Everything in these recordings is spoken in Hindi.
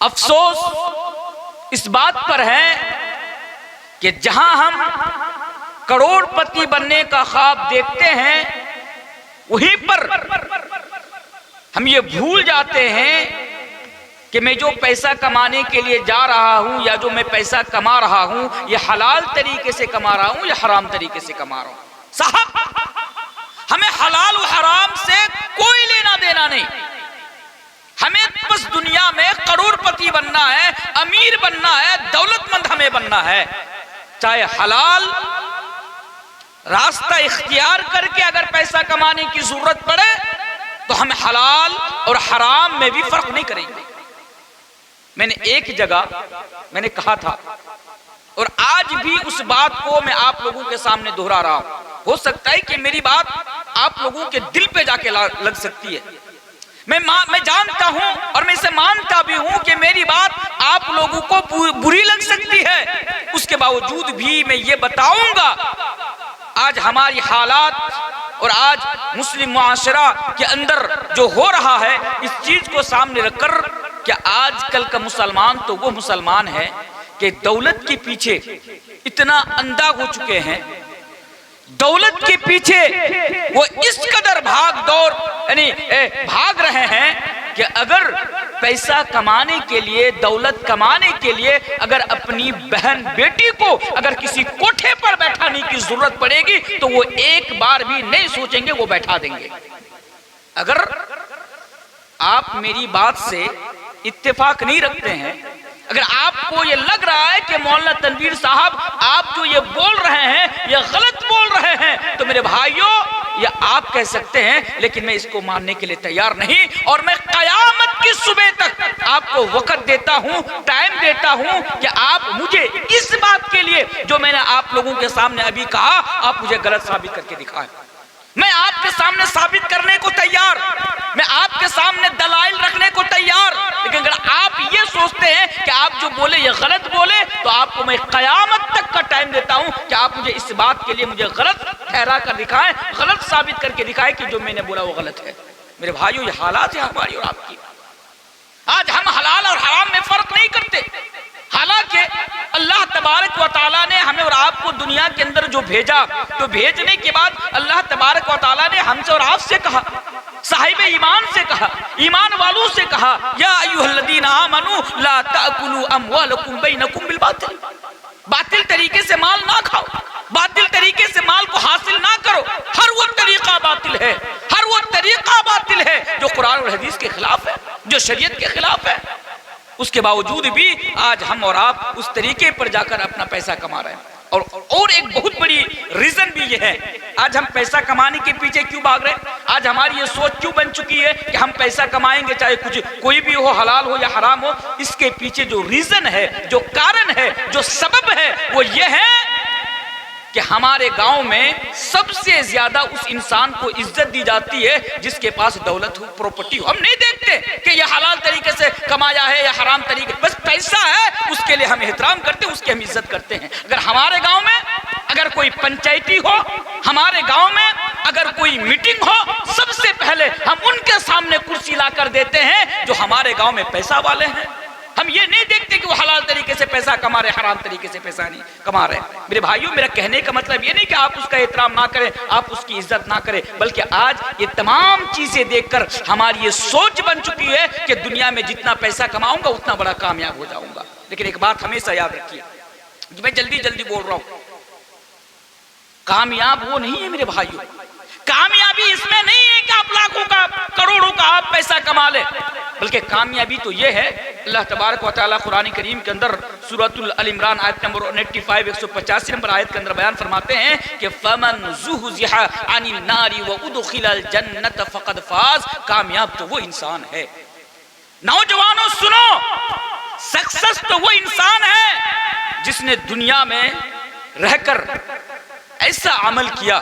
अफसोस इस बात पर है कि जहां हम करोड़पति बनने का ख्वाब देखते हैं, वहीं पर हम ये भूल जाते हैं कि मैं जो पैसा कमाने के लिए जा रहा हूं या जो मैं पैसा कमा रहा हूं, ये हलाल तरीके से कमा रहा हूं या हराम तरीके से कमा रहा हूं। साहब, हमें हलाल और हराम से कोई लेना देना नहीं। हमें बस दुनिया में करोड़पति बनना है, अमीर बनना है, दौलतमंद हमें बनना है। चाहे हलाल रास्ता इख्तियार करके अगर पैसा कमाने की जरूरत पड़े तो हम हलाल और हराम में भी फर्क नहीं करेंगे। मैंने एक जगह मैंने कहा था और आज भी उस बात को मैं आप लोगों के सामने दोहरा रहा हूं। हो सकता है कि मेरी बात आप लोगों के दिल पे जाके लग सकती है। मैं जानता हूं और मैं इसे मानता भी हूं कि मेरी बात आप लोगों को बुरी लग सकती है। उसके बावजूद भी मैं ये बताऊंगा, आज हमारी हालात और आज मुस्लिम मुआशरा के अंदर जो हो रहा है, इस चीज को सामने रखकर कि आजकल का मुसलमान तो वो मुसलमान है कि दौलत के पीछे इतना अंधा हो चुके हैं, दौलत के पीछे वो इस कदर भाग दौड़ यानी भाग रहे हैं कि अगर पैसा कमाने के लिए, दौलत कमाने के लिए अगर अपनी बहन बेटी को अगर किसी कोठे पर बैठाने की जरूरत पड़ेगी तो वो एक बार भी नहीं सोचेंगे, वो बैठा देंगे। अगर आप मेरी बात से इत्तेफाक नहीं रखते हैं, अगर आपको ये लग रहा है कि मौलाना तनवीर साहब आप जो ये बोल रहे हैं ये गलत बोल रहे हैं, तो मेरे भाइयों ये आप कह सकते हैं, लेकिन मैं इसको मानने के लिए तैयार नहीं। और मैं कयामत की सुबह तक आपको वक्त देता हूं, टाइम देता हूं कि आप मुझे इस बात के लिए जो मैंने आप लोगों के सामने अभी कहा, आप मुझे गलत साबित करके दिखाएं। मैं आपके सामने साबित करने को तैयार, मैं आपके सामने दलाइल रखने को तैयार, लेकिन अगर आप ये सोचते हैं कि आप जो बोले ये गलत बोले, तो आपको मैं कयामत तक का टाइम देता हूं कि आप मुझे इस बात के लिए मुझे गलत ठहरा कर दिखाएं, गलत साबित करके दिखाएं कि जो मैंने बोला वो गलत है। मेरे भाइयों, ये हालात है हमारी और आपकी। आज हम हलाल और हराम में फर्क नहीं करते। हालांकि अल्लाह तबारक व तआला ने हमें और आपको दुनिया के अंदर जो भेजा, तो भेजने के बाद अल्लाह तबारक व तआला ने हमसे और आपसे कहा, साहिब ईमान से कहा, ईमान वालों से कहा, या अय्युहल्लज़ीना आमनू ला ताकुलू अमवालकुम बैनकुम बिल बातिल। बातिल तरीके से माल ना खाओ, बातिल तरीके से माल को हासिल ना करो। हर वो तरीका बातिल है, हर वो तरीका बातिल है जो कुरान और हदीस के खिलाफ है, जो शरीयत के खिलाफ है। उसके बावजूद भी आज हम और आप उस तरीके पर जाकर अपना पैसा कमा रहे हैं। और एक बहुत बड़ी रीजन भी ये है, आज हम पैसा कमाने के पीछे क्यों भाग रहे हैं। आज हमारी ये सोच क्यों बन चुकी है कि हम पैसा कमाएंगे चाहे कुछ कोई भी हो, हलाल हो या हराम हो। इसके पीछे जो रीजन है, जो कारण है, जो सबब है, वो ये है कि हमारे गांव में सबसे ज्यादा उस इंसान को इज्जत दी जाती है जिसके पास दौलत हो, प्रॉपर्टी हो। हम नहीं देखते कि यह हलाल तरीके से कमाया है या हराम तरीके, बस पैसा है उसके लिए हम एहतराम करते हैं, उसकी हम इज्जत करते हैं। अगर हमारे गांव में अगर कोई पंचायती हो, हमारे गांव में अगर कोई मीटिंग हो, सबसे पहले हम उनके सामने कुर्सी लाकर देते हैं जो हमारे गांव में पैसा वाले हैं। हम ये नहीं देखते कि वो हलाल तरीके से पैसा कमा रहे, हराम तरीके से पैसा नहीं कमा रहे। मेरे भाइयों, मेरा कहने का मतलब ये नहीं कि आप उसका एहतराम ना करें, आप उसकी इज्जत ना करें, बल्कि आज ये तमाम चीजें देखकर हमारी ये सोच बन चुकी है कि दुनिया में जितना पैसा कमाऊंगा उतना बड़ा कामयाब हो जाऊंगा। लेकिन एक बात हमेशा याद रखिए, मैं जल्दी जल्दी बोल रहा हूं, कामयाब वो नहीं है मेरे भाइयों। कामयाबी इसमें नहीं है कि आप लाखों का, करोड़ों का आप पैसा कमा ले, बल्कि कामयाबी तो ये है, अल्लाह तबारक व तआला कुरान करीम के अंदर सूरतुल अल इमरान आयत नंबर 95 185 नंबर आयत के अंदर बयान फरमाते हैं कि फमन ज़ुहज़िहा अनिन नारी व उदखिलल जन्नत फ़क़द फ़ाज़। कामयाब तो वो इंसान है, नौजवानों सुनो, सक्सेस तो वो इंसान है जिसने दुनिया में रहकर ऐसा अमल किया,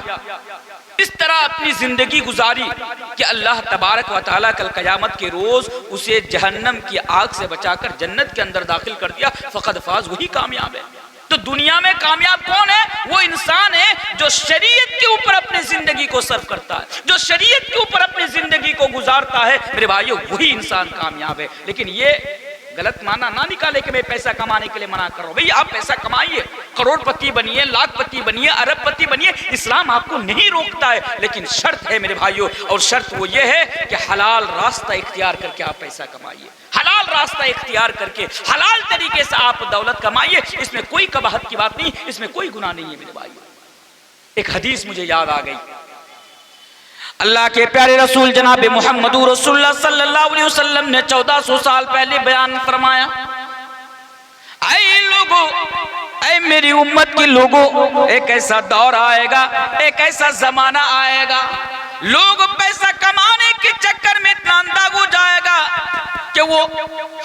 इस तरह अपनी जिंदगी गुजारी कि अल्लाह तबारक व तआला कल क़यामत के रोज उसे जहन्नम की आग से बचाकर जन्नत के अंदर दाखिल कर दिया। फ़क़द फ़ाज़, वही कामयाब है। तो दुनिया में कामयाब कौन है? वो इंसान है जो शरीयत के ऊपर अपनी जिंदगी को सर्व करता है, जो शरीयत के ऊपर अपनी जिंदगी को गुजारता है। मेरे भाइयों, वही इंसान कामयाब है। लेकिन ये गलत माना ना निकाले कि मैं पैसा कमाने के लिए मना कर रहा हूं। भाई आप पैसा कमाइए, करोड़पति बनिए, लाखपति बनिए, अरबपति बनिए, इस्लाम आपको नहीं रोकता है, लेकिन शर्त है मेरे भाइयों, और शर्त वो ये है कि हलाल रास्ता इख्तियार करके आप पैसा कमाइए, हलाल रास्ता इख्तियार करके हलाल तरीके से आप दौलत कमाइए। इसमें कोई कबाहत की बात नहीं, इसमें कोई गुनाह नहीं है मेरे भाइयों। एक हदीस मुझे याद आ गई, अल्लाह के प्यारे रसूल जनाब मुहम्मदुर रसूलुल्लाह सल्लल्लाहु अलैहि वसल्लम ने 1400 साल पहले बयान फरमाया, ऐ लोगों, ऐ मेरी उम्मत के लोगों, एक ऐसा दौर आएगा, एक ऐसा जमाना आएगा, लोग पैसा कमाने के चक्कर में इतना अंधा हो जाएगा कि वो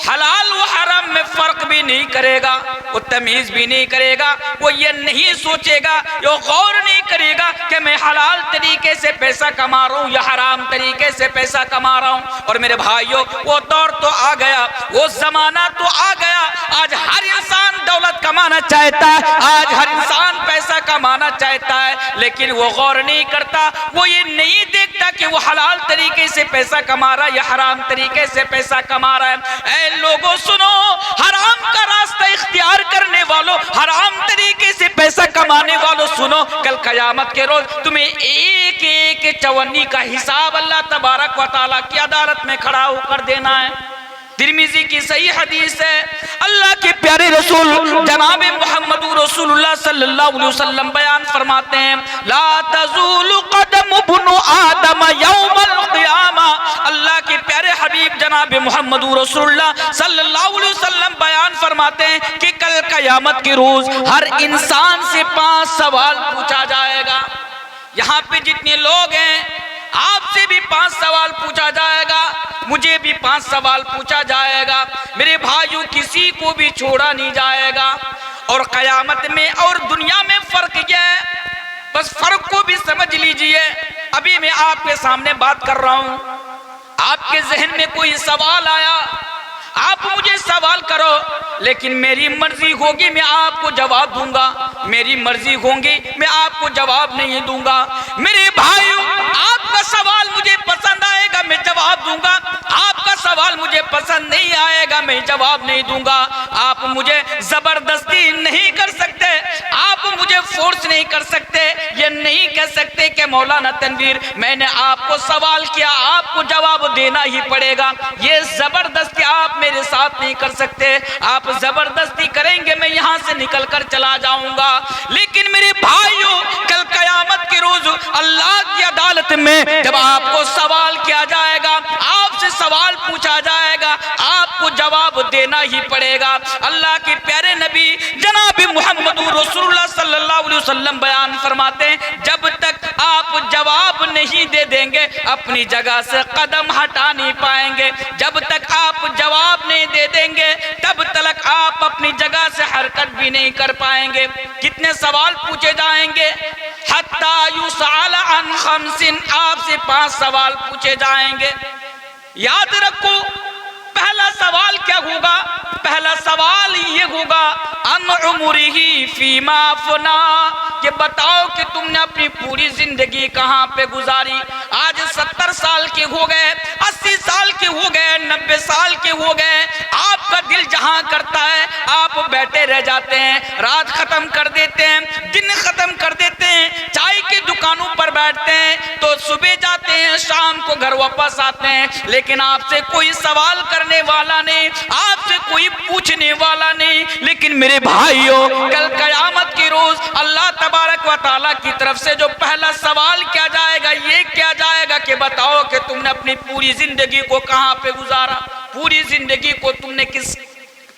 हलाल व हराम में फर्क भी नहीं करेगा, वो तमीज भी नहीं करेगा, वो ये नहीं सोचेगा, वो गौर नहीं करेगा कि मैं हलाल तरीके से पैसा कमा रहा हूँ या हराम तरीके से पैसा कमा रहा हूँ। और मेरे भाइयों, वो दौर तो आ गया, वो जमाना तो आ गया। आज हर इंसान दौलत कमाना चाहता है, आज हर इंसान पैसा कमाना चाहता है, लेकिन वो गौर नहीं करता, वो ये नहीं देखता कि वो हलाल तरीके से पैसा कमा रहा है या हराम तरीके से पैसा कमा रहा है। ऐ लोगों सुनो, हराम का रास्ता इख्तियार करने वालों, हराम तरीके से पैसा कमाने वालों सुनो, कल कयामत के रोज तुम्हें एक एक चवन्नी का हिसाब अल्लाह तबारक व तआला की अदालत में खड़ा होकर देना है। तिरमिजी की सही हदीस है, अल्लाह के प्यारे रसूल जनाब मुहम्मदुर रसूलुल्लाह सल्लल्लाहु अलैहि वसल्लम बयान फरमाते हैं, ला तज़ूलु क़दम इब्नु आदम यौमल क़ियामा। अल्लाह के प्यारे हबीब जनाब मुहम्मदुर रसूलुल्लाह सल्लल्लाहु अलैहि वसल्लम बयान फरमाते हैं कि कल क़यामत के रोज हर इंसान से 5 सवाल पूछा जाएगा। यहाँ पे जितने लोग हैं, आपसे भी 5 सवाल पूछा जाएगा, मुझे भी 5 सवाल पूछा जाएगा। मेरे भाइयों, किसी को भी छोड़ा नहीं जाएगा। और कयामत में और दुनिया में फर्क क्या है, बस फर्क को भी समझ लीजिए। अभी मैं आपके सामने बात कर रहा हूं, आपके जहन में कोई सवाल आया, आप मुझे सवाल करो, लेकिन मेरी मर्जी होगी मैं आपको जवाब दूंगा, मेरी मर्जी होगी मैं आपको जवाब नहीं दूंगा। मेरे भाइयों, आपका सवाल मुझे पसंद आएगा मैं जवाब दूंगा, आपका सवाल मुझे पसंद नहीं आएगा मैं जवाब नहीं दूंगा। आप मुझे जबरदस्ती नहीं कर सकते, आप मुझे फोर्स नहीं कर सकते, ये नहीं कह सकते कि मौलाना तनवीर मैंने आपको सवाल किया, आपको जवाब देना ही पड़ेगा। ये जबरदस्ती आप मेरे साथ नहीं कर सकते। आप जबरदस्ती करेंगे मैं यहाँ से निकल कर चला जाऊंगा। लेकिन मेरे भाइयों, कल कयामत के रोज अल्लाह की अदालत में जब आपको सवाल किया जाएगा, आपसे सवाल पूछा जाएगा, आपको जवाब देना ही पड़ेगा। अल्लाह के प्यारे नबी जनाब मुहम्मदुर रसूलुल्लाह सल्लल्लाहु अलैहि वसल्लम बयान फरमाते हैं, जब तक आप जवाब नहीं दे देंगे अपनी जगह से कदम हटा नहीं पाएंगे। जब तक आप जवाब नहीं दे देंगे तब तक आप अपनी जगह से हरकत भी नहीं कर पाएंगे। कितने सवाल पूछे जाएंगे? हत्ता युसअल अन खमसिन, आपसे 5 सवाल पूछे जाएंगे। याद रखो, पहला सवाल क्या होगा? पहला सवाल ये होगा, अन उमरिही फीमा फना, कि बताओ कि तुमने अपनी पूरी जिंदगी कहाँ पे गुजारी। आज 70 साल के हो गए, 80 साल के हो गए, 90 साल के हो गए, आपका दिल जहाँ करता है आप बैठे रह जाते हैं, रात खत्म कर देते हैं, दिन खत्म कर देते हैं, चाय की दुकानों पर बैठते हैं, तो सुबह जाते हैं, शाम को घर वापस आते हैं, लेकिन आपसे कोई सवाल करने वाला नहीं, आपसे कोई पूछने वाला नहीं। लेकिन मेरे भाइयों, कल कयामत के रोज अल्लाह तबारक व तआला की तरफ से जो पहला सवाल किया जाएगा, ये किया जाएगा कि बताओ कि तुमने अपनी पूरी जिंदगी को कहाँ पे गुजारा, पूरी जिंदगी को तुमने किस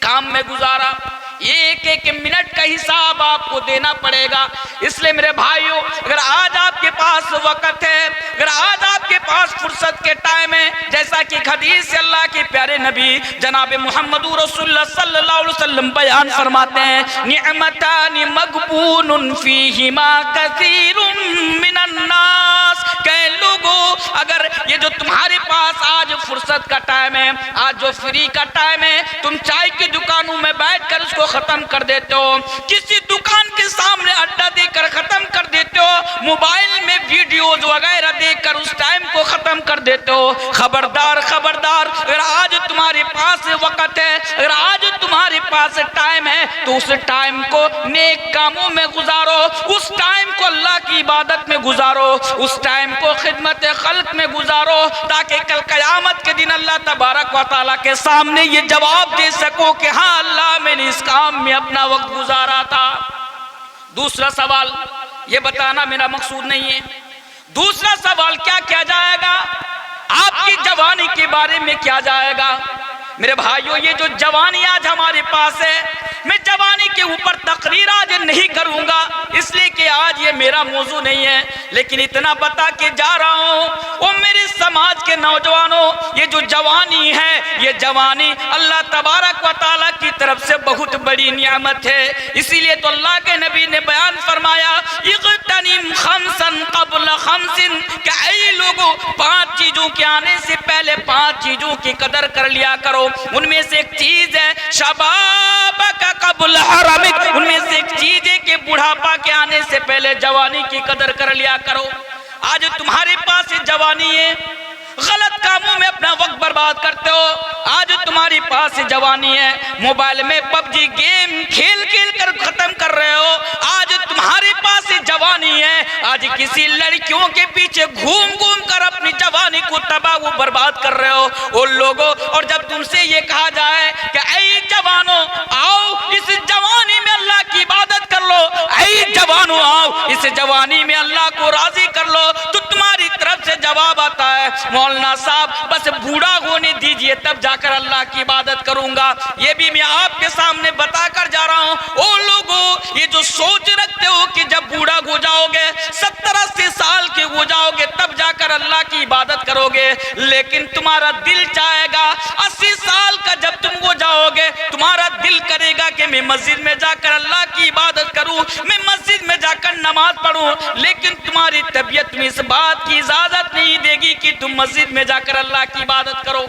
काम में गुजारा। एक एक मिनट का हिसाब आपको देना पड़ेगा। इसलिए मेरे भाइयों, अगर आज आपके पास वक्त है, अगर आज आपके पास फुर्सत के टाइम है, जैसा कि हदीस से अल्लाह के प्यारे नबी जनाब मुहम्मदुर रसूलुल्लाह सल्लल्लाहु अलैहि वसल्लम बयान फरमाते हैं, निअमतानि मगबूनुन फीहिमा कसीरुम मिनन नास। कई लोगों, अगर ये जो तुम्हारे पास आज फुर्सत का टाइम है, आज जो फ्री का टाइम है, तुम चाय की दुकानों में बैठकर उसको खत्म कर देते हो, किसी दुकान के सामने अड्डा देकर खत्म कर देते हो, मोबाइल में वीडियोज वगैरह देखकर उस टाइम को खत्म कर देते हो। खबरदार खबरदार, अगर आज तुम्हारे पास वक्त वक्त है, अगर आज तुम्हारे पास टाइम है तो उस टाइम को नेक कामों में गुजारो, उस टाइम को अल्लाह की इबादत में गुजारो, उस टाइम को खिदमत खल्क में गुजारो, ताकि कल क़यामत के दिन अल्लाह तबारक व तआला के सामने ये जवाब दे सको कि हाँ अल्लाह मैंने इस काम में अपना वक्त गुजारा था। दूसरा सवाल ये बताना मेरा मकसूद नहीं है। दूसरा सवाल क्या किया जाएगा, आपकी जवानी के बारे में क्या जाएगा। मेरे भाइयों, ये जो जवानी आज हमारे पास है, मैं जवानी के ऊपर तकरीर आज नहीं करूंगा, इसलिए कि आज ये मेरा मौजू नहीं है, लेकिन इतना बता के जा रहा हूँ, वो मेरे समाज के नौजवानों, ये जो जवानी है, ये जवानी अल्लाह तबारक व तआला की तरफ से बहुत बड़ी नियामत है। इसीलिए तो अल्लाह के नबी ने बयान फरमाया, इग़्तनिम खम्सन क़ब्ल खम्सिन, कि ऐ लोगों, 5 चीजों के आने से पहले 5 चीजों की कदर कर लिया करो। उनमें से एक चीज है शबाबका क़ब्ल हरमिक, उनमें से एक चीज है कि बुढ़ापा के आने से पहले जवानी की कदर कर लिया करो। आज तुम्हारे पास ये जवानी है, गलत कामों में अपना वक्त बर्बाद करते हो। आज तुम्हारी पास जवानी है, मोबाइल में पबजी गेम खेल खेल कर खत्म कर रहे हो। आज तुम्हारे पास जवानी है, आज किसी लड़कियों के पीछे घूम घूम कर अपनी जवानी को तबाह व बर्बाद कर रहे हो वो लोगों। और जब तुमसे ये कहा जाए कि ऐ जवानों आओ इस जवानी में अल्लाह की इबादत कर लो, ऐ जवानों आओ इस जवानी में अल्लाह को राजी कर लो, तो तुम्हारी तरफ से जवाब आता है, मौलाना साहब बस बूढ़ा होने दीजिए तब जाकर अल्लाह की इबादत करूंगा। ये भी मैं आपके सामने बताकर जा रहा हूँ। ओ लोगों, ये जो सोच रखते हो कि जब बूढ़ा हो जाओगे, 70-80 साल के हो जाओगे, तब जाकर अल्लाह की इबादत करोगे, लेकिन तुम्हारा दिल चाहेगा 80 साल का जब तुम हो जाओगे, तुम्हारा दिल करेगा कि मैं मस्जिद में जाकर अल्लाह की इबादत करूं, मैं मस्जिद में जाकर नमाज पढ़ूं, लेकिन तुम्हारी तबीयत में इस बात की इजाजत नहीं देगी कि तुम मस्जिद में जाकर अल्लाह की इबादत करो।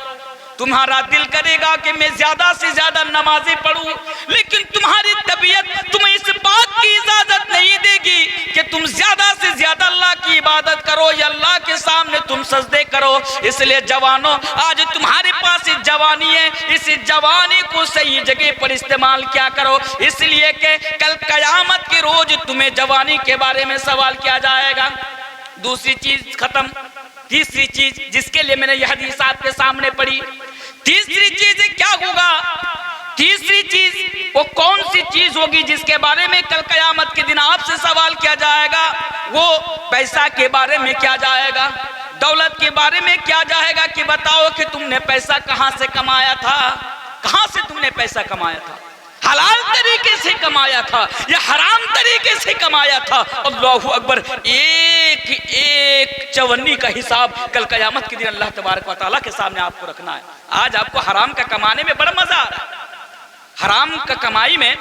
तुम्हारा दिल करेगा कि मैं ज्यादा से ज्यादा नमाजें पढ़ूं, लेकिन तुम्हारी तबीयत तुम्हें इस बात की इजाजत नहीं देगी कि तुम ज्यादा से ज्यादा अल्लाह की इबादत करो या अल्लाह के सामने तुम सजदे करो। इसलिए जवानों, आज तुम्हारे पास इस जवानी है, इस जवानी को सही जगह पर इस्तेमाल क्या करो, इसलिए कि कल कयामत के रोज तुम्हें जवानी के बारे में सवाल किया जाएगा। दूसरी चीज खत्म, तीसरी चीज जिसके लिए मैंने यह हदीस आपके सामने पढ़ी, तीसरी चीज क्या होगा, तीसरी चीज वो कौन सी चीज होगी जिसके बारे में कल कयामत के दिन आपसे सवाल किया जाएगा। वो पैसा के बारे में क्या जाएगा, दौलत के बारे में क्या जाएगा कि बताओ कि तुमने पैसा कहां से कमाया था, कहां से तुमने पैसा कमाया था, हलाल तरीके से कमाया था या हराम तरीके से कमाया था। अल्लाहू अकबर, एक एक चवन्नी का हिसाब कल कयामत के दिन अल्लाह तबारक व तआला के सामने आपको रखना है। आज आपको हराम का कमाने में बड़ा मजा आ रहा है, हराम का कमाई में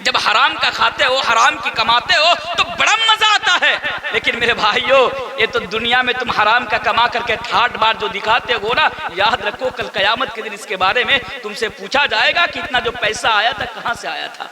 जब हराम का खाते हो, हराम की कमाते हो तो बड़ा मजा आता है, लेकिन मेरे भाइयों ये तो दुनिया में तुम हराम का कमा करके ठाट बार जो दिखाते हो ना, याद रखो कल कयामत के दिन इसके बारे में तुमसे पूछा जाएगा कि इतना जो पैसा आया था कहां से आया था,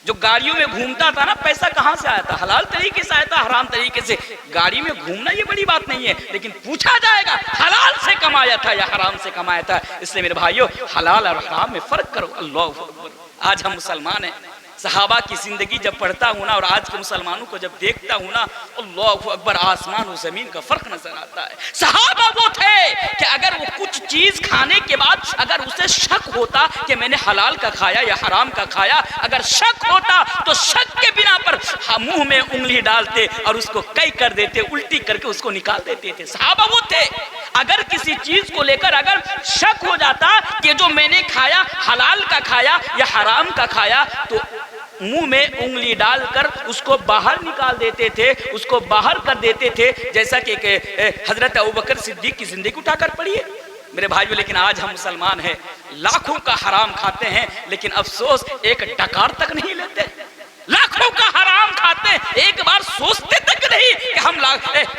जो गाड़ियों में घूमता था ना पैसा कहां से आया था, हलाल तरीके से आया था हराम तरीके से। गाड़ी में घूमना ये बड़ी बात नहीं है, लेकिन पूछा जाएगा हलाल से कमाया था या हराम से कमाया था। इसलिए मेरे भाइयों हलाल और हराम में फर्क करो। अल्लाह अकबर, आज हम मुसलमान हैं, सहाबा की जिंदगी जब पढ़ता हूँ ना और आज के मुसलमानों को जब देखता हूँ ना, अल्लाह अकबर, आसमान और जमीन का फर्क नजर आता है। सहाबा वो थे कि अगर वो कुछ चीज खाने के बाद अगर उसे शक होता कि मैंने हलाल का खाया या हराम का खाया, अगर शक होता तो शक के बिना पर मुंह में उंगली डालते और उसको कई कर देते, उल्टी करके उसको निकाल देते थे। सहाबा वो थे, अगर किसी चीज को लेकर अगर शक हो जाता कि जो मैंने खाया हलाल का खाया या हराम का खाया, तो मुंह में उंगली डालकर उसको बाहर निकाल देते थे, उसको बाहर कर देते थे, जैसा कि हजरत अबू बकर सिद्दीक की जिंदगी उठाकर पढ़िए मेरे भाइयों। लेकिन आज हम मुसलमान हैं, लाखों का हराम खाते हैं, लेकिन अफसोस एक डकार तक नहीं लेते। लाखों का हराम खाते हैं, एक बार सोचते तक नहीं कि हम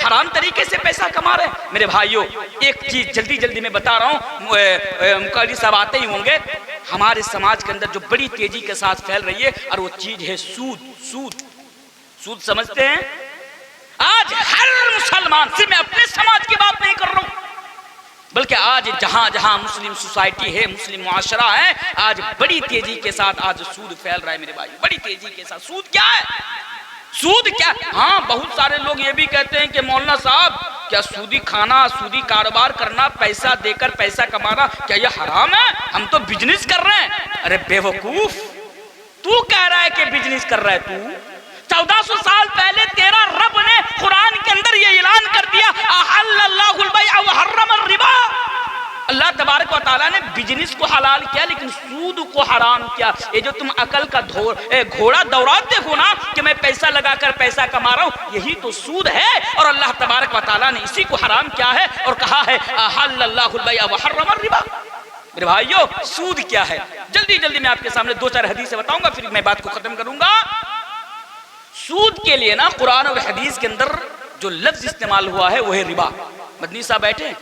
हराम तरीके से पैसा कमा रहे हैं। मेरे भाइयों एक चीज जल्दी जल्दी में बता रहा हूँ, मुकादी साहब आते ही होंगे, हमारे समाज के अंदर जो बड़ी तेजी के साथ फैल रही है और वो चीज है सूद। सूद सूद समझते हैं? आज हर मुसलमान, सिर्फ मैं अपने समाज की बात नहीं कर रहा हूं, बल्कि आज जहां जहां मुस्लिम सोसाइटी है, मुस्लिम मुआशरा है, आज बड़ी तेजी के साथ आज सूद फैल रहा है मेरे भाई, बड़ी तेजी के साथ। सूद क्या है? सूद क्या? हाँ, बहुत सारे लोग ये भी कहते हैं कि मौलाना साहब क्या सूदी खाना, सूदी कारोबार करना, पैसा देकर पैसा कमाना, क्या ये हराम है? हम तो बिजनेस कर रहे हैं। अरे बेवकूफ, तू कह रहा है कि बिजनेस कर रहा है? तू 1400 साल पहले तेरा रब ने कुरान के अंदर ये ऐलान कर दिया, अहल्लल्लाहुल बैअ व हर्रमर रिबा। अल्लाह तबारक व तआला ने बिजनेस को हलाल किया लेकिन सूद को हराम किया। ये जो तुम अकल का घोड़ा दौड़ाते हो ना कि मैं पैसा लगाकर पैसा कमा रहा हूँ, यही तो सूद है। और अल्लाह तबारक व तआला ने इसी को हराम किया है और कहा है अहल्लल्लाहुल बैअ व हर्रमर रिबा। मेरे भाइयों, सूद क्या है? जल्दी जल्दी मैं आपके सामने 2-4 हदीसें बताऊंगा, फिर मैं बात को खत्म करूंगा। सूद के लिए ना कुरान और हदीस के अंदर जो लफ्ज इस्तेमाल हुआ है वो है रिबा। मदनी साहब बैठे,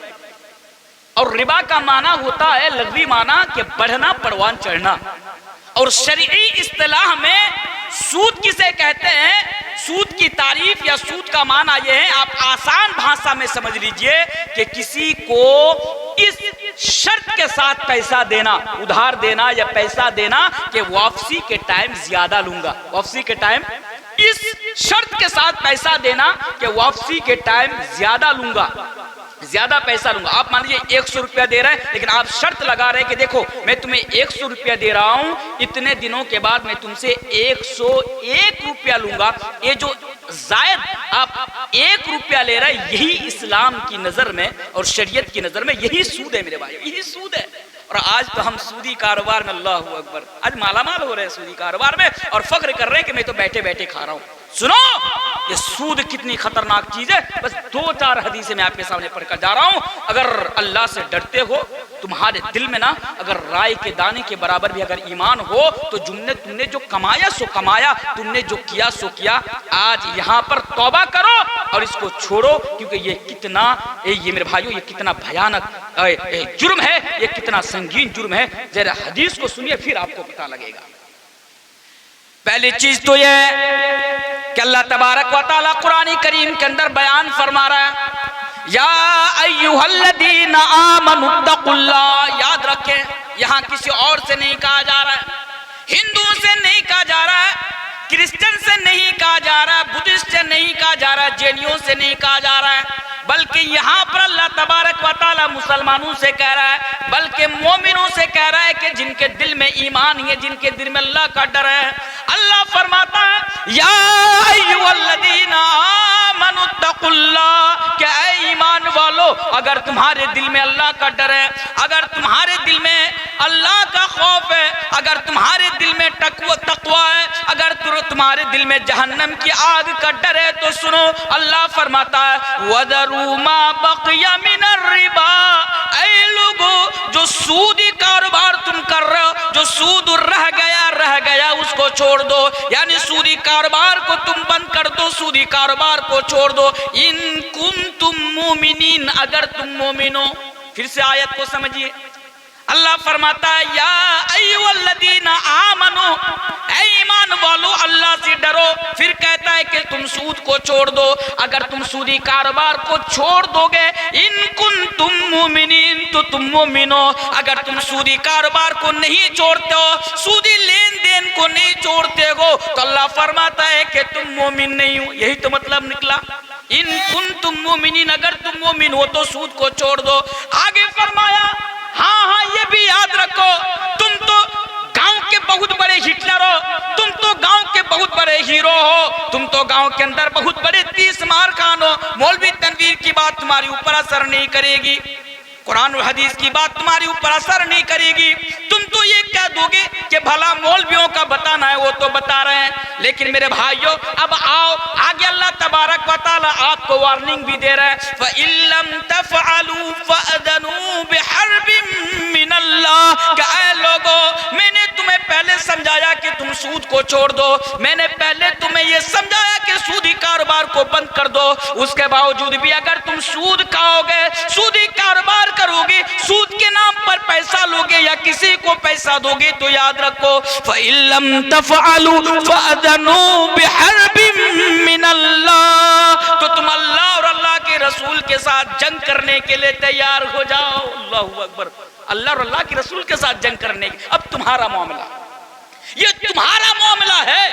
और रिबा का माना होता है, लग़वी माना कि बढ़ना, परवान चढ़ना। और शरई इस्तिलाह में सूद किसे कहते हैं? सूद की तारीफ या सूद का माना यह है, आप आसान भाषा में समझ लीजिए कि किसी को इस शर्त के साथ पैसा देना, उधार देना या पैसा देना कि वापसी के टाइम ज्यादा लूंगा। वापसी के टाइम इस शर्त के साथ पैसा देना कि वापसी के टाइम ज्यादा लूंगा, ज्यादा पैसा लूंगा। आप मान लीजिए 100 रुपया दे रहे हैं, लेकिन आप शर्त लगा रहे हैं कि देखो मैं तुम्हें 100 रुपया दे रहा हूं, इतने दिनों के बाद मैं तुमसे 101 रुपया लूंगा। ये जो जायद आप 1 रुपया ले रहे हैं, यही इस्लाम की नजर में और शरीयत की नजर में यही सूद है मेरे भाई, यही सूद है। और आज तो हम सूदी कारोबार में, अल्लाह अकबर, आज मालामाल हो रहे हैं सूदी कारोबार में और फख्र कर रहे हैं कि मैं तो बैठे बैठे खा रहा हूं। सुनो, ये सूद कितनी खतरनाक चीज है। बस 2-4 हदीसें मैं आपके सामने पढ़कर जा रहा हूं। अगर अल्लाह से डरते हो, तुम्हारे दिल में ना अगर राई के दाने के बराबर भी अगर ईमान हो, तो तुमने जो कमाया सो कमाया, तुमने जो किया सो किया। आज यहाँ पर तौबा करो और इसको छोड़ो, क्योंकि ये कितना, ये मेरे भाइयों, ये कितना भयानक जुर्म है, ये कितना संगीन जुर्म है। जरा हदीस को सुनिए, फिर आपको पता लगेगा। पहली चीज तो ये कि अल्लाह तबारक व तआला कुरान करीम के अंदर बयान फरमा रहा है, या अय्युहल्लज़ीना आमनुत्तकुल्लाह। याद रखें, यहाँ किसी और से नहीं कहा जा रहा है, हिंदू से नहीं कहा जा रहा है, क्रिश्चियन से नहीं कहा जा रहा है, बुद्धिस्ट से नहीं कहा जा रहा है, जैनियों से नहीं कहा जा रहा है, बल्कि यहाँ पर अल्लाह तबारक व तआला मुसलमानों से कह रहा है, बल्कि मोमिनों से कह रहा है कि जिनके दिल में ईमान है, जिनके दिल में अल्लाह का डर है। अल्लाह फरमाता है, या अय्युहल्लज़ीना आमनुत्तकुल्लाह, कि ऐ ईमान वालो, अगर तुम्हारे दिल में अल्लाह का डर है, अगर तुम्हारे दिल में अल्लाह का खौफ है, अगर तुम्हारे दिल में तकवा है, अगर तुम्हारे दिल में जहन्नम की आग का डर है, तो सुनो, अल्लाह फरमाता है, वदरू मा बक़िया मिनर रिबा। ऐ लोगों, जो सूदी कारोबार तुम कर रहे हो, जो सूद रह गया उसको छोड़ दो, यानी सूदी कारोबार को तुम बंद कर दो, सूदी कारोबार को छोड़ दो। इन कुंतुम मुमिनीन, अगर तुम मोमिन हो। फिर से आयत को समझिए, अल्लाह फरमाता है, या अय्युहल्लज़ीना आमनू, ऐ ईमान वालो अल्लाह से डरो। फिर कहता है कि तुम सूद को छोड़ दो। अगर तुम सूदी कारोबार को छोड़ दोगे, इन कुंतुम मुमिनीन, तो तुम मोमिन हो। अगर तुम सूदी कारोबार को नहीं छोड़ते हो, सूदी लेन देन को नहीं छोड़ते हो, तो अल्लाह फरमाता है कि तुम मोमिन नहीं हो। यही तो मतलब निकला, इन कुंतुम मुमिनीन, अगर तुम मोमिन हो तो सूद को छोड़ दो। आगे फरमाया, हाँ, ये भी याद रखो, तुम तो गांव के बहुत बड़े हिटलर हो, तुम तो गांव के बहुत बड़े हीरो हो, तुम तो गांव के अंदर बहुत बड़े 30 मार खान हो। मौलवी तनवीर की बात तुम्हारे ऊपर असर नहीं करेगी, कुरान और हदीस की बात तुम्हारे ऊपर असर नहीं करेगी। तुम तो ये कह दोगे कि भला मौलवियों का बताना है, वो तो बता रहे हैं। लेकिन मेरे भाइयों, अब आओ आगे, अल्लाह तबारक व तआला आपको वार्निंग भी दे रहा है, फ़इल्लम तफ़अलू फ़अज़नू बिहर्बिम मिनल्लाह। क्या लोगों, मैंने तुम्हें पहले समझाया कि तुम सूद को छोड़ दो, मैंने पहले तुम्हें यह समझाया कि सूदी कारोबार को बंद कर दो। उसके बावजूद भी अगर तुम सूद खाओगे, सूदी कारोबार करोगे, सूद के नाम पर पैसा लोगे या किसी को पैसा दोगे, तो याद रखो, फ़इल्लम तफ़अलू फ़अज़नू बिहर्बिम मिनल्लाह, तो तुम अल्लाह और अल्लाह के रसूल के साथ जंग करने के लिए तैयार हो जाओ। अल्लाहू अकबर। अल्लाह और अल्लाह के रसूल के साथ जंग करने की, अब तुम्हारा मामला, ये तुम्हारा मामला है,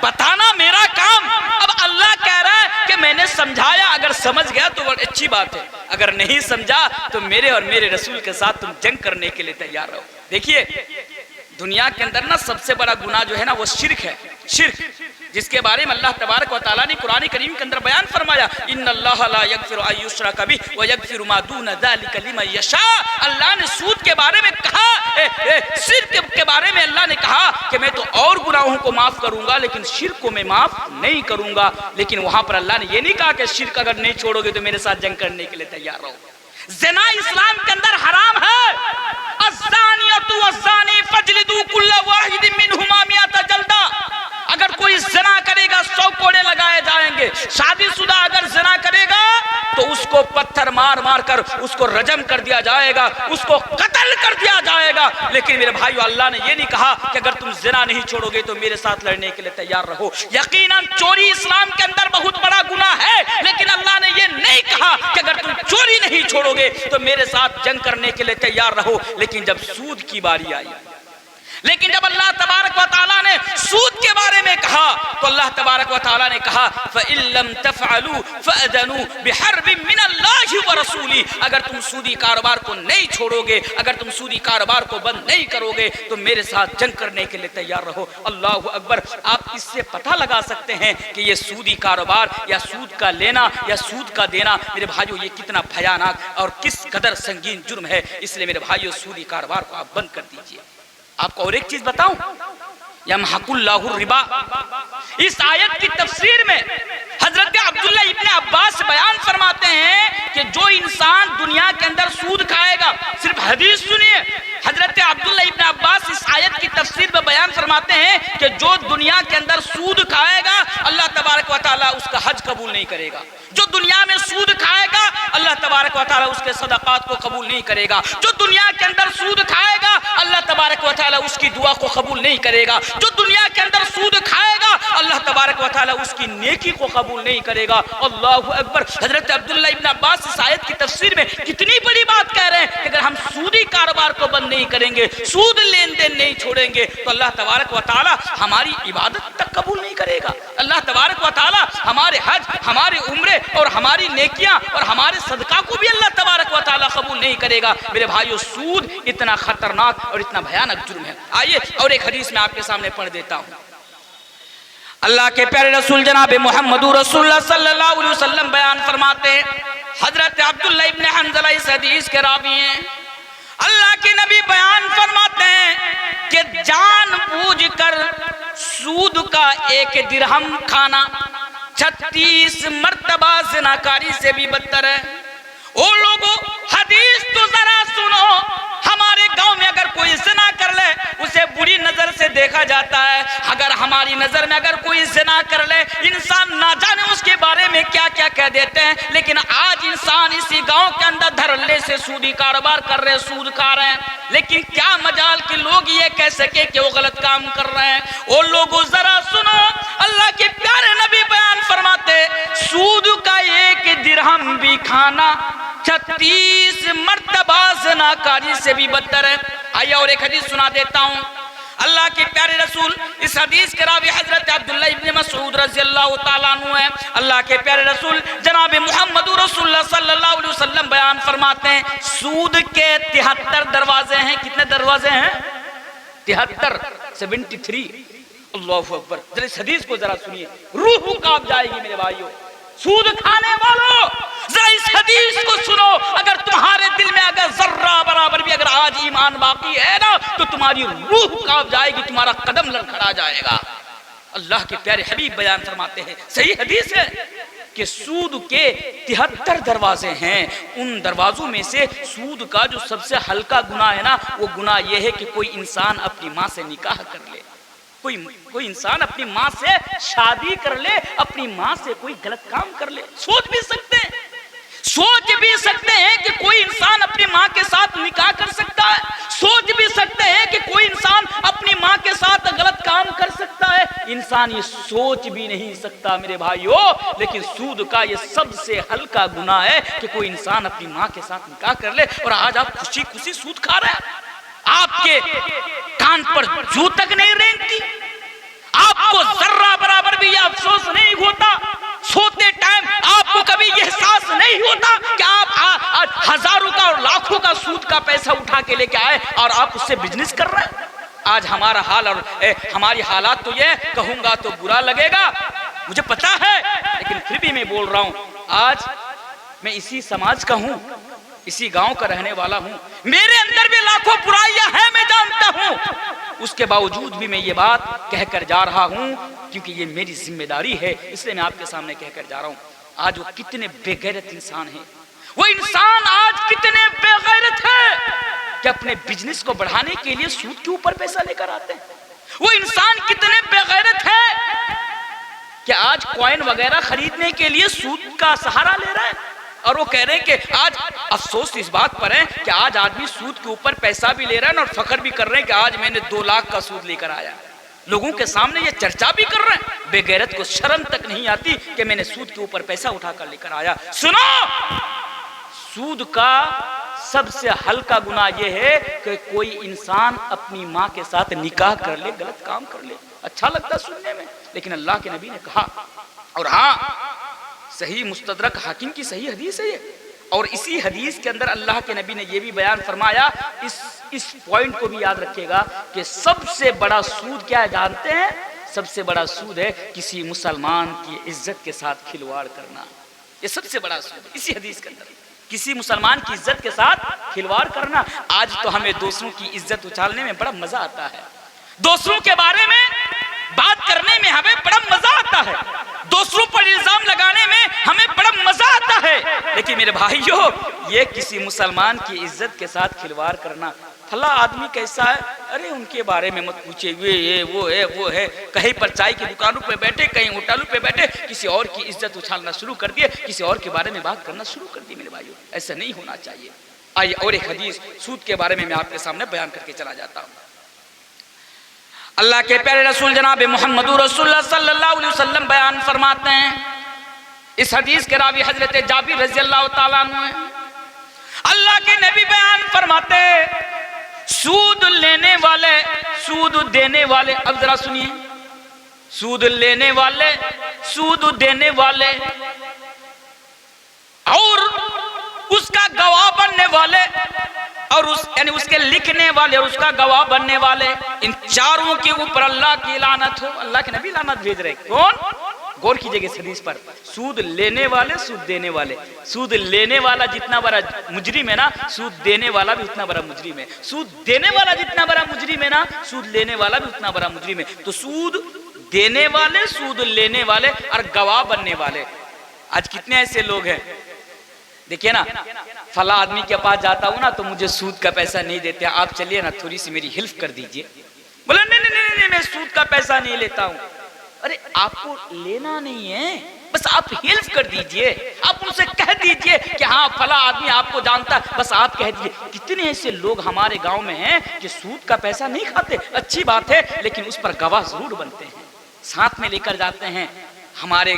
बताना मेरा काम। अब अल्लाह कह रहा है कि मैंने समझाया, अगर समझ गया तो बड़ी अच्छी बात है, अगर नहीं समझा तो मेरे और मेरे रसूल के साथ तुम जंग करने के लिए तैयार रहो। देखिए दुनिया के अंदर ना सबसे बड़ा गुनाह जो है ना वो शिर्क है, शिर्क, जिसके बारे में अल्लाह तबारक व तआला ने कुरान करीम के अंदर बयान फरमाया, इन्नल्लाह ला यगफिरु अन युश्रका बिही व यगफिरु मा दून ज़ालिका लिमन यशा। अल्लाह ने सूद के बारे में कहा, शिर्क के बारे में अल्लाह ने कहा कि मैं तो और गुनाहों को माफ करूंगा लेकिन शिर्क को मैं माफ नहीं करूंगा। लेकिन वहां पर अल्लाह ने ये नहीं कहा कि शिर्क अगर नहीं छोड़ोगे तो मेरे साथ जंग करने के लिए तैयार रहो। ज़िना इस्लाम के अंदर हराम है। अज़्ज़ानियतु वज़्ज़ानी फजलिदू कुल्ल वाहिदिन मिनहुमा मिअता जल्दा। अगर कोई ज़िना करेगा 100 कोड़े लगाए जाएंगे। शादीशुदा अगर ज़िना करेगा तो उसको पत्थर मार मार कर उसको रजम कर दिया जाएगा, उसको कत्ल कर दिया जाएगा। लेकिन मेरे भाइयों अल्लाह ने ये नहीं कहा कि अगर तुम ज़िना नहीं छोड़ोगे तो मेरे साथ लड़ने के लिए तैयार रहो। यकीनन चोरी इस्लाम के अंदर बहुत बड़ा गुनाह है, लेकिन अल्लाह ने ये नहीं कहा कि अगर तुम चोरी नहीं छोड़ोगे तो मेरे साथ जंग करने के लिए तैयार रहो। लेकिन जब सूद की बारी आई, लेकिन जब अल्लाह तबारक व तआला ने सूद के बारे में कहा तो अल्लाह तबारक व तआला ने कहा फ़इल्लम तफ़अलू फ़अज़नू बिहर्बिन मिनल्लाहि व रसूली। अगर तुम सूदी कारोबार को नहीं छोड़ोगे, अगर तुम सूदी कारोबार को बंद नहीं करोगे तो मेरे साथ जंग करने के लिए तैयार रहो। अल्लाहु अकबर। आप इससे पता लगा सकते हैं कि ये सूदी कारोबार या सूद का लेना या सूद का देना मेरे भाइयों ये कितना भयानक और किस कदर संगीन जुर्म है। इसलिए मेरे भाइयों सूदी कारोबार को आप बंद कर दीजिए। आपको और एक चीज बताऊं, यमहकुल्लाहु रिबा, इस आयत की तफसीर में हजरत अब्दुल्लाह इब्ने अब्बास बयान फरमाते हैं कि जो इंसान दुनिया के अंदर सूद खाएगा, सिर्फ हदीस सुनिए, हजरत अब्दुल्लाह इब्ने अब्बास इस आयत की तफसीर में बयान फरमाते हैं कि जो दुनिया के अंदर सूद खाएगा अल्लाह तबारक व तआला उसका हज कबूल नहीं करेगा। जो दुनिया में सूद खाएगा अल्लाह तबारक व तआला उसके सदक़ात को कबूल नहीं करेगा। जो दुनिया के अंदर सूद खाएगा अल्लाह तबारक व तआला उसकी दुआ को कबूल नहीं करेगा। जो दुनिया के अंदर सूद खाएगा अल्लाह तबारक व तआला उसकी नेकी को कबूल नहीं करेगा। अल्लाहु अकबर। हजरत अब्दुल्लाह इब्न अब्बास इस आयत की तफसीर में कितनी बड़ी बात कह रहे हैं कि अगर हम सूदी कारोबार को बंद नहीं करेंगे, सूद लेन देन नहीं छोड़ेंगे तो अल्लाह तबारक व तआला हमारी इबादत तक कबूल नहीं करेगा। अल्लाह तबारक व तआला हमारे हज, हमारे उम्रे और हमारी नेकियां और हमारे सदका को भी अल्लाह तबारक व तआला कबूल नहीं करेगा। मेरे भाइयों सूद इतना खतरनाक और इतना भयानक जुर्म है। आइए और एक हदीस में आपके सामने पढ़ देता हूं। अल्लाह के प्यारे रसूल जनाब मुहम्मदुर रसूलुल्लाह सल्लल्लाहु अलैहि वसल्लम बयान फरमाते हैं, हजरत अब्दुल्लाह इब्न हंज़ला इस हदीस के रावी हैं। अल्लाह के नबी बयान फरमाते हैं कि जानबूझकर सूद का 1 दिरहम खाना 36 मर्तबा ज़िनाकारी से भी बदतर है। ओ लोगों, हदीस तो जरा सुनो। हमारे गांव में अगर कोई ज़िना कर ले उसे बुरी नजर से देखा जाता है। अगर हमारी नजर में अगर कोई ज़िना कर ले, इंसान ना जाने उसके बारे में क्या क्या कह देते हैं। लेकिन आज इंसान इसी गांव के अंदर धड़ल्ले से सूदी कारोबार कर रहे हैं, सूद खा रहे हैं। लेकिन क्या मजाल कि लोग ये कह सके कि वो गलत काम कर रहे हैं। ओ लोगों जरा सुनो, अल्लाह के प्यारे नबी बयान फरमाते सूद का 1 दिरहम भी खाना 36 मर्तबा ज़िनाकारी से भी बदतर है। आइए और एक हदीस सुना देता हूँ। अल्लाह के प्यारे रसूल इस हदीस के रावी हजरत अब्दुल्लाह इब्न मसऊद रज़ियल्लाहु ताला अन्हु है। अल्लाह के प्यारे रसूल जनाब मुहम्मदुर रसूलुल्लाह सल्लल्लाहु अलैहि वसल्लम बयान फरमाते हैं सूद के 73 दरवाजे हैं। कितने दरवाजे हैं? 73। अल्लाहु अकबर। जरा इस हदीस को जरा सुनिए, रूह कांप जाएगी मेरे भाइयों। सूद खाने वालों जरा इस हदीस को सुनो। अगर तुम्हारे दिल में अगर जर्रा बराबर भी अगर आज ईमान बाकी है ना तो तुम्हारी रूह कांप जाएगी, तुम्हारा कदम लड़खड़ा जाएगा। अल्लाह के प्यारे हबीब बयान फरमाते हैं, सही हदीस है कि सूद के 73 दरवाजे हैं। उन दरवाजों में से सूद का जो सबसे हल्का गुनाह है ना वो गुनाह यह है कि कोई इंसान अपनी माँ से निकाह कर ले, कोई इंसान अपनी माँ से शादी कर ले, अपनी माँ से कोई गलत काम कर ले। सोच भी सकते हैं कि कोई इंसान अपनी माँ के साथ निकाह कर सकता है। सोच भी सकते हैं कि कोई इंसान अपनी माँ के साथ गलत काम कर सकता है। इन इंसान ये सोच भी नहीं सकता मेरे भाइयों। लेकिन सूद का ये सबसे हल्का गुनाह है कि कोई इंसान अपनी माँ के साथ निकाह कर ले और आज आप खुशी खुशी सूद खा रहे हैं। आपके कान पर जू तक नहीं रेंगती, आपको जर्रा बराबर भी यह अफसोस नहीं होता, सोते टाइम आपको कभी यह एहसास नहीं होता कि आप हजारों का और लाखों का सूद का पैसा उठा के लेके आए और आप उससे बिजनेस कर रहे हैं। आज हमारा हाल और हमारी हालात तो ये कहूंगा तो बुरा लगेगा, मुझे पता है, लेकिन फिर भी मैं बोल रहा हूं। आज मैं इसी समाज का हूं, इसी गांव का रहने वाला हूं, मेरे अंदर भी लाखों बुराइयां हैं, मैं जानता हूं। उसके बावजूद भी मैं ये बात कहकर जा रहा हूं क्योंकि ये मेरी जिम्मेदारी है, इसलिए मैं आपके सामने कहकर जा रहा हूं। आज वो कितने बेगैरत इंसान हैं, वो इंसान आज कितने बेगैरत है कि अपने बिजनेस को बढ़ाने के लिए सूद के ऊपर पैसा लेकर आते हैं। वो इंसान कितने बेगैरत है कि आज कॉइन वगैरह खरीदने के लिए सूद का सहारा ले रहा है। और वो कह रहे हैं कि आज अफसोस इस बात पर है कि आज आदमी सूद के ऊपर पैसा भी ले रहा है और फख्र भी कर रहे हैं कि आज मैंने 2 लाख का सूद लेकर आया। लोगों के सामने ये चर्चा भी कर रहे हैं। बेगैरत को शर्म तक नहीं आती कि मैंने सूद के ऊपर पैसा उठाकर लेकर आया। सुनो, सूद का सबसे हल्का गुनाह यह है कि कोई इंसान अपनी माँ के साथ निकाह कर ले, गलत काम कर ले। अच्छा लगता सुनने में, लेकिन अल्लाह के नबी ने कहा, और हाँ सही मुस्तदरक हाकिम की सही हदीस है ये, और इसी हदीस के अंदर अल्लाह के नबी ने यह भी बयान फरमाया, इस पॉइंट को भी याद रखिएगा कि सबसे बड़ा सूद क्या है जानते हैं? सबसे बड़ा सूद है किसी मुसलमान की इज्जत के साथ खिलवाड़ करना। ये सबसे बड़ा सूद है इसी हदीस के अंदर, किसी मुसलमान की इज्जत के साथ खिलवाड़ करना। आज तो हमें दूसरों की इज्जत उछालने में बड़ा मजा आता है, दूसरों के बारे में बात करने में हमें बड़ा मजा आता है, दूसरों पर इल्जाम लगाने में हमें बड़ा मजा आता है। लेकिन मेरे भाइयों, ये किसी मुसलमान की इज्जत के साथ खिलवाड़ करना, फला आदमी कैसा है, अरे उनके बारे में मत पूछे, ये वो है, कहीं पर चाय की दुकानों पे बैठे, कहीं होटलों पे बैठे, किसी और की इज्जत उछालना शुरू कर दिए, किसी और के बारे में बात करना शुरू कर दी। मेरे भाइयों, ऐसा नहीं होना चाहिए। आइए और एक हदीस सूद के बारे में मैं आपके सामने बयान करके चला जाता हूँ। अल्लाह के प्यारे रसूल जनाब मोहम्मद रसूलुल्लाह सल्लल्लाहु अलैहि वसल्लम बयान फरमाते हैं, इस हदीस के रावी हजरत जाबिर रज़ी अल्लाह तआला अन्हु हैं। अल्लाह के नबी बयान फरमाते, सूद लेने वाले, सूद देने वाले, अब जरा सुनिए, सूद लेने वाले, सूद देने वाले और उसका गवाह बनने वाले और यानी उसके लिखने वाले और उसका गवाह बनने वाले, इन चारों के ऊपर अल्लाह की लानत हो। अल्लाह के नबी लानत भेज रहे। कौन? गौर कीजिएगा इस हदीस पर। सूद लेने वाले, सूद देने वाले। सूद लेने वाला जितना बड़ा मुजरिम है ना, सूद देने वाला भी उतना बड़ा मुजरिम है। सूद देने वाला जितना बड़ा मुजरिम है ना, सूद लेने वाला भी उतना बड़ा मुजरिम है। तो सूद देने वाले, सूद लेने वाले और गवाह बनने वाले, आज कितने ऐसे लोग हैं। देखिए ना, फला आदमी के पास जाता हूँ ना तो मुझे सूद का पैसा नहीं देते, आप चलिए ना थोड़ी सी मेरी हेल्प कर दीजिए। बोले नहीं नहीं नहीं, मैं सूद का पैसा नहीं लेता हूँ। अरे आपको लेना नहीं है, बस आप हेल्प कर दीजिए, आप उनसे कह दीजिए कि हाँ फला आदमी आपको जानता है, बस आप कह दीजिए। कितने ऐसे लोग हमारे गांव में हैं कि सूद का पैसा नहीं खाते, अच्छी बात है, लेकिन उस पर गवाह जरूर बनते हैं, साथ में लेकर जाते हैं। हमारे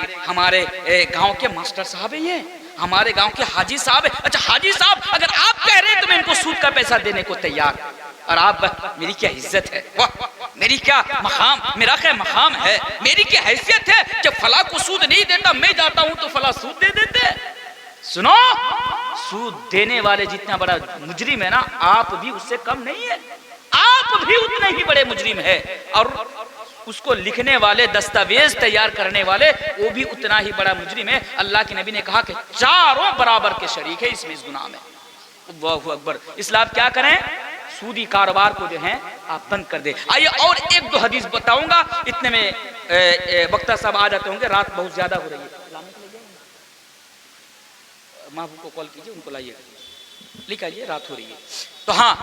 गांव के मास्टर साहब है, ये हमारे गांव के हाजी साहब है। अच्छा हाजी साहब, अगर आप कह रहे हैं तो मैं इनको सूद का पैसा देने को तैयार। और आप, मेरी क्या इज्जत है, वाह मेरी क्या मकाम, मेरा क्या मकाम है, मेरी क्या हैसियत है कि फला को सूद नहीं देता, मैं जाता हूं तो फला सूद दे देते। सुनो, सूद देने वाले जितना बड़ा मुजरिम है ना, आप भी उससे कम नहीं है, आप भी उतने ही बड़े मुजरिम है। और उसको लिखने वाले, दस्तावेज तैयार करने वाले, वो भी उतना ही बड़ा मुजरिम है। अल्लाह के नबी ने कहा कि चारों बराबर के शरीक है इसमें, इस गुनाह में। अल्लाहु अकबर। इसलिए आप क्या करें, सूदी कारोबार को जो है आप बंद कर दे। आइए और एक दो हदीस बताऊंगा, इतने में वक्ता साहब आ जाते होंगे, रात बहुत ज्यादा हो रही है। महबूब को कॉल कीजिए, उनको लाइए, लिख आइए, रात हो रही है। तो हाँ,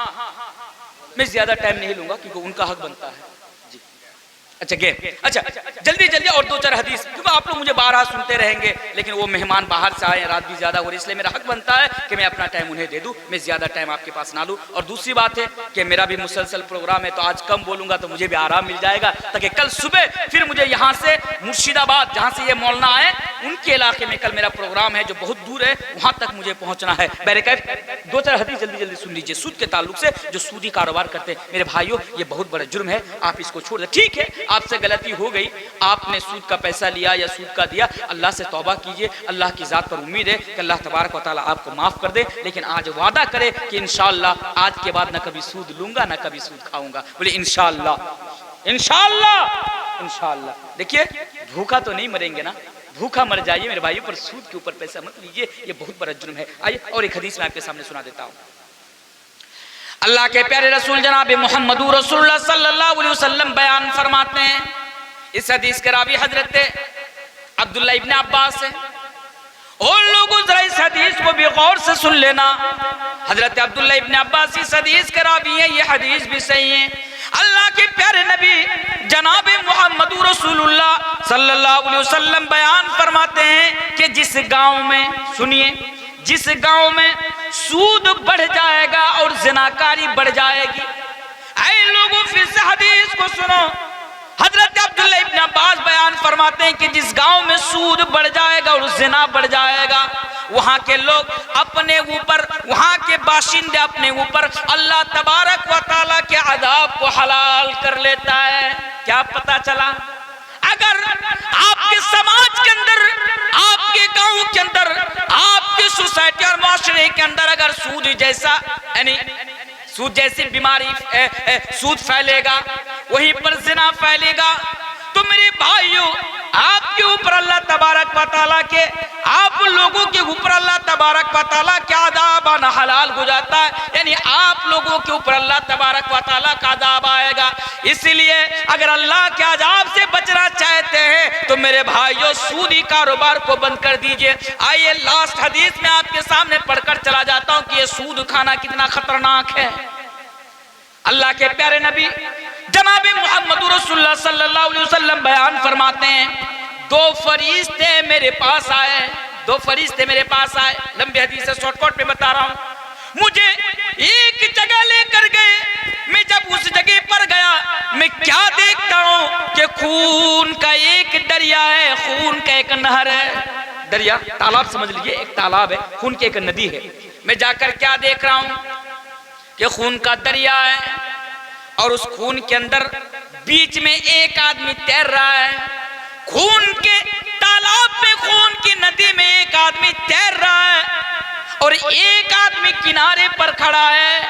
मैं ज्यादा टाइम नहीं लूंगा क्योंकि उनका हक बनता है। जी अच्छा जल्दी जल्दी और 2-4 हदीस, क्योंकि आप लोग मुझे बारहा सुनते रहेंगे, लेकिन वो मेहमान बाहर से आए, रात भी ज्यादा हो रही, इसलिए मेरा हक बनता है कि मैं अपना टाइम उन्हें दे दूं, मैं ज्यादा टाइम आपके पास ना लूं। और दूसरी बात है कि मेरा भी मुसलसल प्रोग्राम है, तो आज कम बोलूंगा तो मुझे भी आराम मिल जाएगा, ताकि कल सुबह फिर मुझे यहाँ से मुर्शिदाबाद, जहाँ से ये मौलाना आए, उनके इलाके में कल मेरा प्रोग्राम है जो बहुत दूर है, वहां तक मुझे पहुंचना है। बैरिकैफ 2-4 हदीस जल्दी जल्दी सुन लीजिए सूद के ताल्लुक से। जो सूदी कारोबार करते हैं मेरे भाइयों, ये बहुत बड़ा जुर्म है, आप इसको छोड़ दें। ठीक है, आपसे गलती हो गई, आपने सूद का पैसा लिया या सूद का दिया, अल्लाह से तौबा कीजिए, अल्लाह की जात पर उम्मीद है कि अल्लाह तबारक व तआला आपको माफ कर दे। लेकिन आज वादा करे कि इंशाअल्लाह आज के बाद ना कभी सूद लूंगा ना कभी सूद खाऊंगा। बोले इंशाअल्लाह इंशाअल्लाह इंशाअल्लाह। देखिए भूखा तो नहीं मरेंगे ना, भूखा मर जाइए मेरे भाइयों, पर सूद के ऊपर पैसा मत लीजिए, ये बहुत बड़ा जुर्म है। आइए और एक हदीस मैं आपके सामने सुना देता हूँ। अल्लाह के प्यारे रसूल जनाब मोहम्मद रसूलुल्लाह सल्लल्लाहु अलैहि वसल्लम बयान फरमाते हैं, इस हदीस के रावी हजरत अब्दुल्लाह इब्न अब्बास है। और लोगों जरा इस हदीस को भी गौर से सुन लेना, हजरत अब्दुल्लाह इब्न अब्बास इस हदीस के रावी है, ये हदीस भी सही है। अल्लाह के प्यारे नबी जनाब मोहम्मद रसूलुल्लाह सल्लल्लाहु अलैहि वसल्लम बयान फरमाते हैं कि जिस गांव में, सुनिए, जिस गांव में सूद बढ़ जाएगा और जिनाकारी बढ़ जाएगी, ऐ लोगों फिर से हदीस को सुनो, हजरत अब्दुल्ला इब्न अब्बास बयान फरमाते हैं कि जिस गांव में सूद बढ़ जाएगा और जिना बढ़ जाएगा, वहां के लोग अपने ऊपर, वहां के बाशिंदे अपने ऊपर अल्लाह तबारक व तआला के अज़ाब को हलाल कर लेता है। क्या पता चला? अगर आपके समाज के अंदर, आपके गांव के अंदर, आपके सोसाइटी और माशरे के अंदर अगर सूद जैसा, यानी सूद जैसी बीमारी, सूद फैलेगा, वहीं पर जिना फैलेगा, तो मेरे भाइयों आपके ऊपर अल्लाह तबारक व तआला के, आप लोगों के ऊपर अल्लाह तबारक व तआला का अज़ाब आना हलाल हो जाता है, यानी आप लोगों के ऊपर अल्लाह तबारक व तआला का अज़ाब आएगा। इसलिए अगर अल्लाह के अज़ाब से बचना चाहते हैं तो मेरे भाइयों सूदी कारोबार को बंद कर दीजिए। आइए लास्ट हदीस में आपके सामने पढ़कर चला जाता हूं कि ये सूद खाना कितना खतरनाक है। अल्लाह के प्यारे नबी जनाब मोहम्मद रसूलुल्लाह सल्लल्लाहु अलैहि वसल्लम बयान फरमाते हैं, 2 फरिश्ते मेरे पास आए, 2 फरिश्ते मेरे पास आए, लंबी हदीस है, शॉर्टकट में बता रहा हूं। मुझे एक जगह लेकर गए, मैं जब उस जगह पर गया, मैं क्या देखता हूं कि खून का एक दरिया है, खून का एक नहर है, दरिया तालाब समझ लीजिए, एक तालाब है, खून की एक नदी है। मैं जाकर क्या देख रहा हूं कि खून का दरिया है और उस खून के अंदर बीच में एक आदमी तैर रहा है, खून के तालाब में, खून की नदी में एक आदमी तैर रहा है और एक आदमी किनारे पर खड़ा है,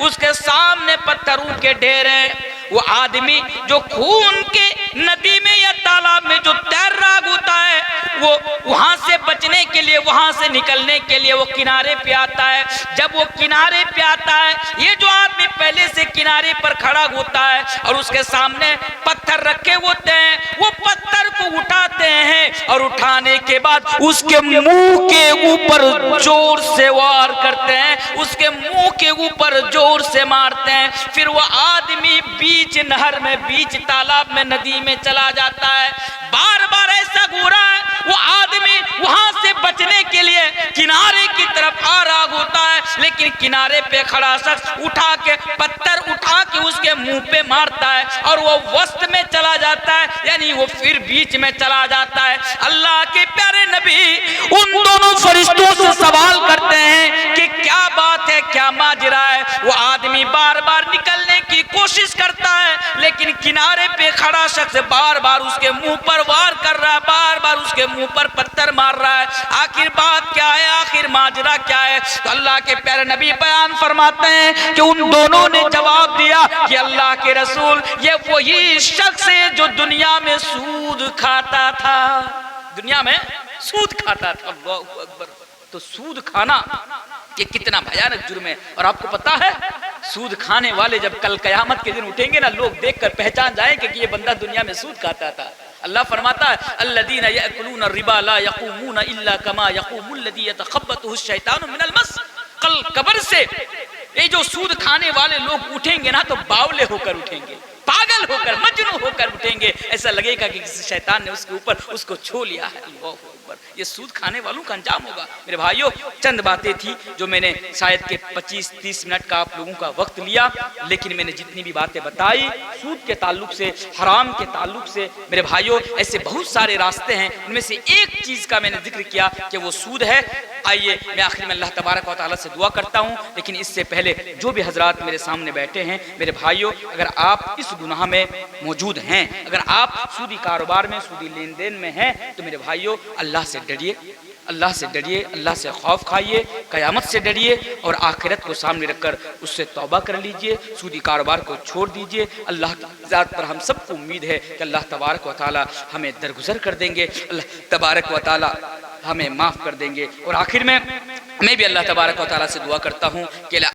उसके सामने पत्थरों के ढेर हैं। वो आदमी जो खून के नदी में या तालाब में जो तैर रहा होता है, वो वहां से बचने के लिए, वहां से निकलने के लिए वो किनारे पे आता है। जब वो किनारे पे आता है, ये जो आदमी पहले से किनारे पर खड़ा होता है और उसके सामने पत्थर रखे होते हैं, वो पत्थर को उठाते हैं और उठाने के बाद उसके मुंह के ऊपर जोर से वार करते हैं, उसके मुंह के ऊपर जोर से मारते हैं। फिर वो आदमी बीच नहर में, बीच तालाब में, नदी में चला जाता है। बार बार ऐसा हो रहा है, वो आदमी वहां से बचने के लिए किनारे की तरफ आ रहा होता है, लेकिन किनारे पे खड़ा शख्स पत्थर उठा के उसके मुंह पे मारता है और वो वस्त में चला जाता है, यानी वो फिर बीच में चला जाता है। अल्लाह के प्यारे नबी उन दोनों फरिश्तों से सवाल करते हैं कि क्या बात है, क्या माजरा है। वो आदमी बार बार निकलने की कोशिश करता है, लेकिन किनारे पे खड़ा शख्स बार बार उसके मुंह पर वार कर रहा है, बार बार उसके मुंह पर पत्थर मार रहा है। आखिर बात क्या है, आखिर माजरा क्या है? तो अल्लाह के प्यारे नबी बयान फरमाते हैं कि उन दोनों ने जवाब दिया कि अल्लाह के रसूल, ये वही शख्स है जो दुनिया में सूद खाता था, दुनिया में सूद खाता था। अल्लाहू अकबर। तो सूद खाना ये कितना भयानक जुर्म है। और आपको पता है, सूद खाने वाले जब कल कयामत के दिन उठेंगे ना, लोग देखकर पहचान जाएंगे कि ये बंदा दुनिया में सूद खाता था। अल्लाह फरमाता है, अल्लज़ीना यअकुलूना रिबा ला यक़ूमूना इल्ला कमा यक़ूमुल्लज़ी यतख़ब्बतुहु शैतानु मिनल मस। कल कब्र से ये जो सूद खाने वाले लोग उठेंगे ना, तो बावले होकर उठेंगे, पागल होकर, मजनू होकर कर उठेंगे, ऐसा लगेगा कि किसी शैतान ने उसके ऊपर उसको छू लिया है। अल्लाहू अकबर। ये सूद खाने वालों का अंजाम होगा। मेरे भाइयों, चंद बातें थी जो मैंने शायद के 25-30 मिनट का आप लोगों का वक्त लिया, लेकिन मैंने जितनी भी बातें बताई सूद के ताल्लुक से, हराम के ताल्लुक से, मेरे भाइयों ऐसे बहुत सारे रास्ते हैं, उनमें से एक चीज का मैंने जिक्र किया कि वो सूद है। आइए मैं आखिर में अल्लाह तबारक व तआला से दुआ करता हूँ, लेकिन इससे पहले जो भी हजरात मेरे सामने बैठे हैं, मेरे भाइयों, अगर आप इस गुनाह में मौजूद हैं, अगर आप सूदी कारोबार में, सूदी लेन देन में हैं, तो मेरे भाइयों अल्लाह से डरिए, अल्लाह से डरिए, अल्लाह से खौफ खाइए, क़यामत से डरिए और आखिरत को सामने रखकर उससे तौबा कर लीजिए, सूदी कारोबार को छोड़ दीजिए। अल्लाह की ज़ात पर हम सबको उम्मीद है कि अल्लाह तबारक व तआला हमें दरगुजर कर देंगे, अल्लाह तबारक व तआला हमें माफ़ कर देंगे। और आखिर में मैं भी अल्लाह तबारक व तआला से दुआ करता हूँ कि